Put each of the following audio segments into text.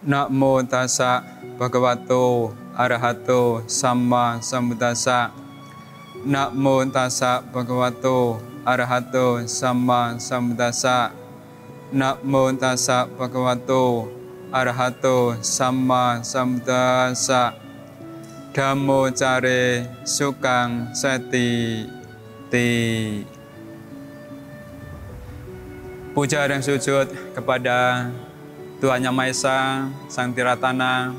Namo tassa bhagavato arahato samma sambuddhassa. Namo tassa bhagavato arahato samma sambuddhassa. Namo tassa bhagavato arahato samma sambuddhassa. Dhammo care sukang sati ti. Puja dan sujud kepada Tuhan Yang Maha Esa, Sang Tiratana,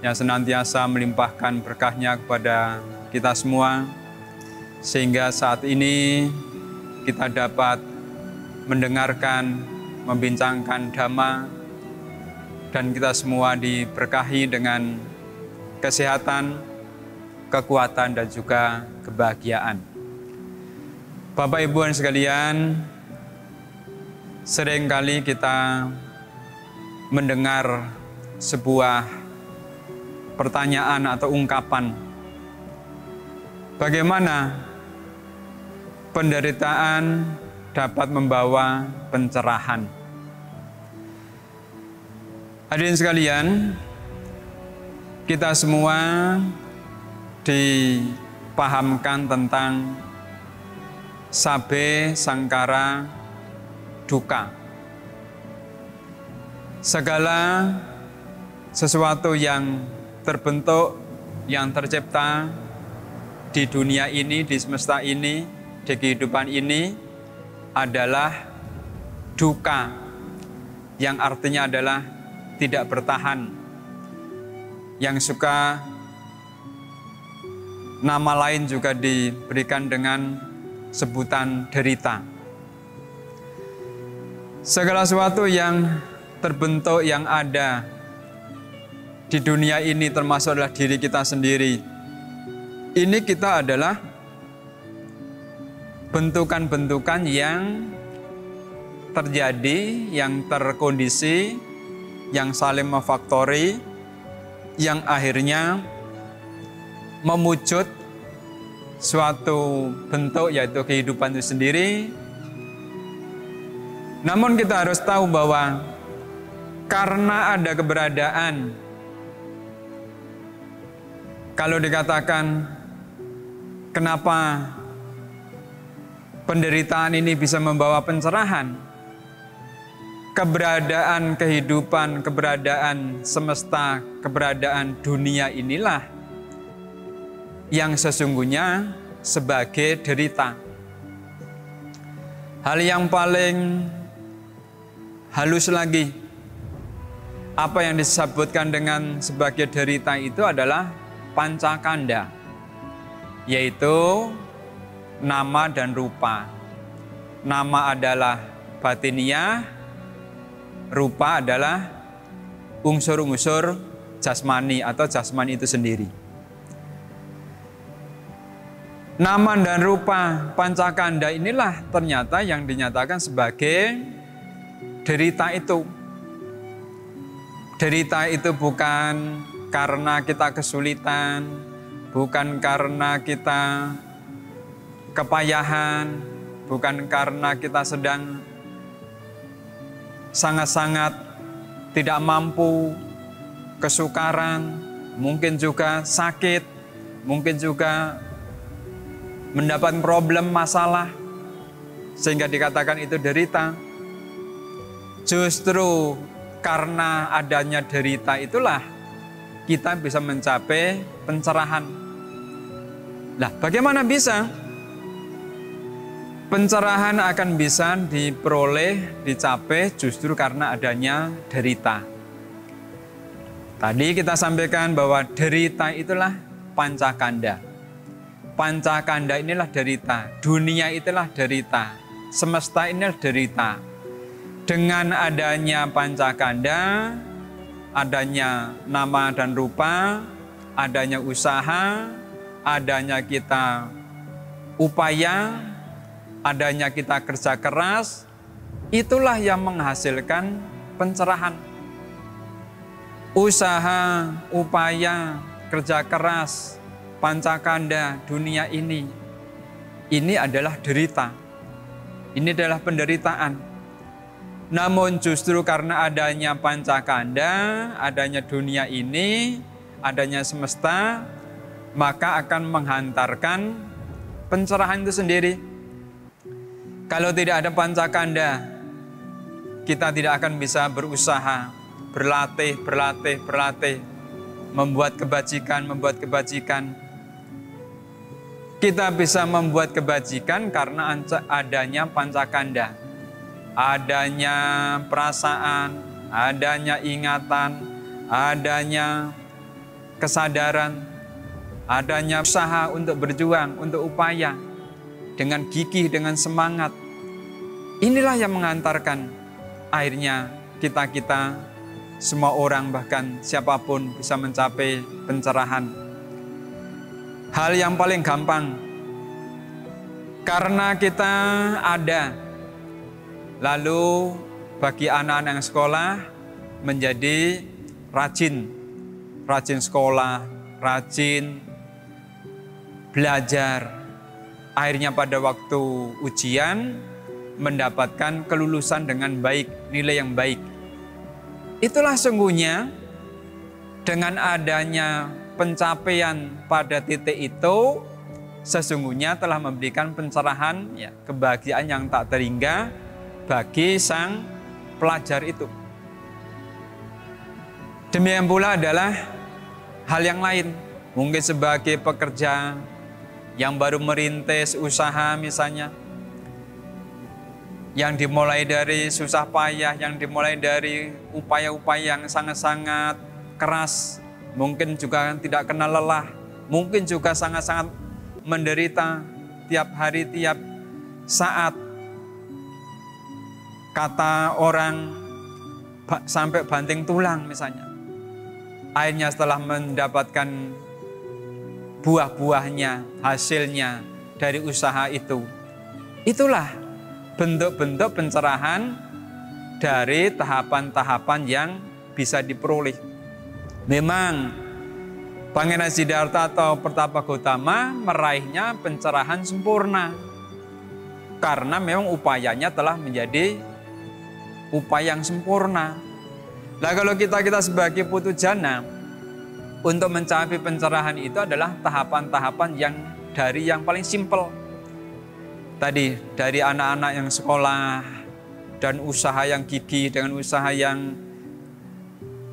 yang senantiasa melimpahkan berkah-Nya kepada kita semua, sehingga saat ini kita dapat mendengarkan, membincangkan Dhamma, dan kita semua diberkahi dengan kesehatan, kekuatan, dan juga kebahagiaan. Bapak Ibu dan sekalian, seringkali kita mendengar sebuah pertanyaan atau ungkapan, bagaimana penderitaan dapat membawa pencerahan. Hadirin sekalian, kita semua dipahamkan tentang sabe sangkara duka. Segala sesuatu yang terbentuk, yang tercipta di dunia ini, di semesta ini, di kehidupan ini adalah duka, yang artinya adalah tidak bertahan, yang suka nama lain juga diberikan dengan sebutan derita. Segala sesuatu yang terbentuk, yang ada di dunia ini, termasuk adalah diri kita sendiri. Ini kita adalah bentukan-bentukan yang terjadi, yang terkondisi, yang saling memfaktori, yang akhirnya memujud suatu bentuk, yaitu kehidupan itu sendiri. Namun kita harus tahu bahwa karena ada keberadaan, kalau dikatakan kenapa penderitaan ini bisa membawa pencerahan, keberadaan kehidupan, keberadaan semesta, keberadaan dunia inilah yang sesungguhnya sebagai derita. Hal yang paling halus lagi, apa yang disebutkan dengan sebagai derita itu adalah pancakanda, yaitu nama dan rupa. Nama adalah batiniah, rupa adalah unsur-unsur jasmani atau jasmani itu sendiri. Nama dan rupa pancakanda inilah ternyata yang dinyatakan sebagai derita itu. Derita itu bukan karena kita kesulitan, bukan karena kita kepayahan, bukan karena kita sedang sangat-sangat tidak mampu, kesukaran, mungkin juga sakit, mungkin juga mendapat problem, masalah, sehingga dikatakan itu derita. Justru karena adanya derita itulah kita bisa mencapai pencerahan. Lah, bagaimana bisa? Pencerahan akan bisa diperoleh, dicapai justru karena adanya derita. Tadi kita sampaikan bahwa derita itulah pancakanda. Pancakanda inilah derita, dunia itulah derita, semesta inilah derita. Dengan adanya pancakanda, adanya nama dan rupa, adanya usaha, adanya kita upaya, adanya kita kerja keras, itulah yang menghasilkan pencerahan. Usaha, upaya, kerja keras, pancakanda dunia ini adalah derita. Ini adalah penderitaan. Namun justru karena adanya pancakanda, adanya dunia ini, adanya semesta, maka akan menghantarkan pencerahan itu sendiri. Kalau tidak ada pancakanda, kita tidak akan bisa berusaha, berlatih, membuat kebajikan. Kita bisa membuat kebajikan karena adanya pancakanda. Adanya perasaan, adanya ingatan, adanya kesadaran, adanya usaha untuk berjuang, untuk upaya, dengan gigih, dengan semangat. Inilah yang mengantarkan akhirnya kita semua orang, bahkan siapapun bisa mencapai pencerahan. Hal yang paling gampang, karena kita ada. Lalu bagi anak-anak yang sekolah menjadi rajin sekolah, rajin belajar. Akhirnya pada waktu ujian mendapatkan kelulusan dengan baik, nilai yang baik. Itulah sungguhnya dengan adanya pencapaian pada titik itu, sesungguhnya telah memberikan pencerahan, ya, kebahagiaan yang tak terhingga bagi sang pelajar itu. Demikian pula adalah hal yang lain. Mungkin sebagai pekerja yang baru merintis usaha misalnya, yang dimulai dari susah payah, yang dimulai dari upaya-upaya yang sangat-sangat keras, mungkin juga tidak kenal lelah, mungkin juga sangat-sangat menderita tiap hari, tiap saat. Kata orang sampai banting tulang misalnya. Akhirnya setelah mendapatkan buah-buahnya, hasilnya dari usaha itu, itulah bentuk-bentuk pencerahan dari tahapan-tahapan yang bisa diperoleh. Memang Pangeran Siddhartha atau Pertapa Gautama meraihnya pencerahan sempurna karena memang upayanya telah menjadi upaya yang sempurna. Nah, kalau kita sebagai putu jana untuk mencapai pencerahan itu adalah tahapan-tahapan yang paling simpel. Tadi dari anak-anak yang sekolah dan usaha yang gigih, dengan usaha yang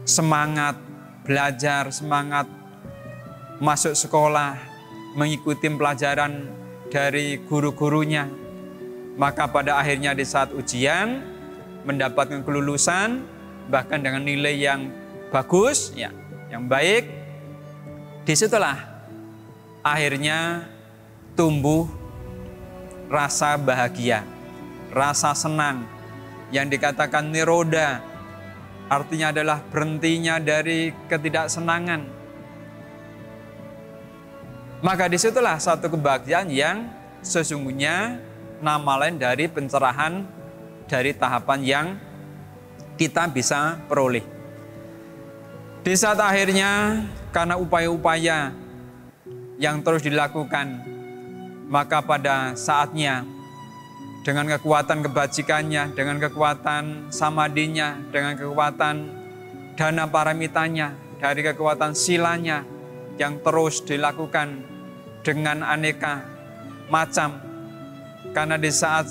semangat belajar, semangat masuk sekolah, mengikuti pelajaran dari guru-gurunya. Maka pada akhirnya di saat ujian mendapatkan kelulusan, bahkan dengan nilai yang bagus, ya, yang baik. Disitulah akhirnya tumbuh rasa bahagia, rasa senang, yang dikatakan niroda, artinya adalah berhentinya dari ketidaksenangan. Maka disitulah satu kebahagiaan yang sesungguhnya nama lain dari pencerahan dari tahapan yang kita bisa peroleh. Di saat akhirnya karena upaya-upaya yang terus dilakukan, maka pada saatnya dengan kekuatan kebajikannya, dengan kekuatan samadinya, dengan kekuatan dana paramitanya, dari kekuatan silanya yang terus dilakukan dengan aneka macam, karena di saat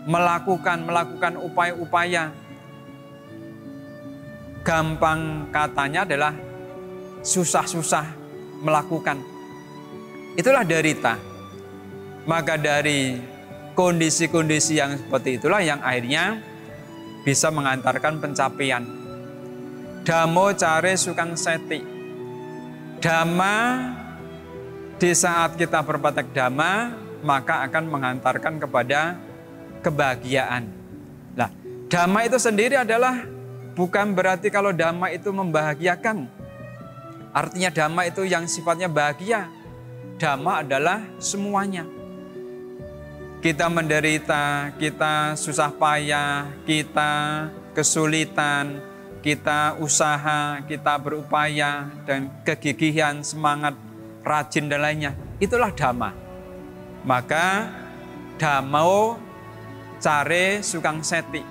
melakukan upaya-upaya, gampang katanya adalah susah-susah melakukan. Itulah derita. Maka dari kondisi-kondisi yang seperti itulah yang akhirnya bisa mengantarkan pencapaian. Dhammo care sukang seti. Dhamma, di saat kita berpraktek dhamma, maka akan mengantarkan kepada kebahagiaan. Nah, dhamma itu sendiri adalah bukan berarti kalau dhamma itu membahagiakan. Artinya dhamma itu yang sifatnya bahagia. Dhamma adalah semuanya. Kita menderita, kita susah payah, kita kesulitan, kita usaha, kita berupaya, dan kegigihan, semangat, rajin dan lainnya. Itulah dhamma. Maka dhammo care sukang seti.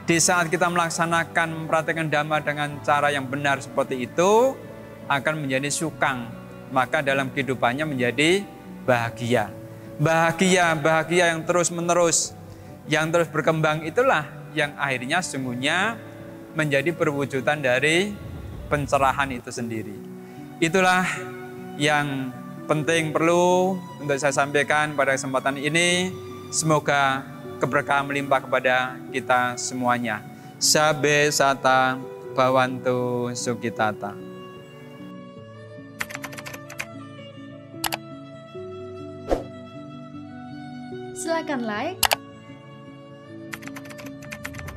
Di saat kita melaksanakan mempraktikkan Dhamma dengan cara yang benar seperti itu, akan menjadi sukang. Maka dalam kehidupannya menjadi bahagia. Bahagia yang terus-menerus, yang terus berkembang, itulah yang akhirnya sesungguhnya menjadi perwujudan dari pencerahan itu sendiri. Itulah yang penting perlu untuk saya sampaikan pada kesempatan ini. Semoga keberkahan melimpah kepada kita semuanya. Sabbe sata bhavantu sukhitata. Silakan like,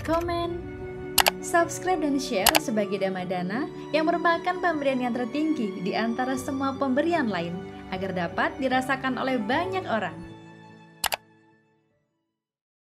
komen, subscribe dan share sebagai Dhammadana yang merupakan pemberian yang tertinggi di antara semua pemberian lain agar dapat dirasakan oleh banyak orang.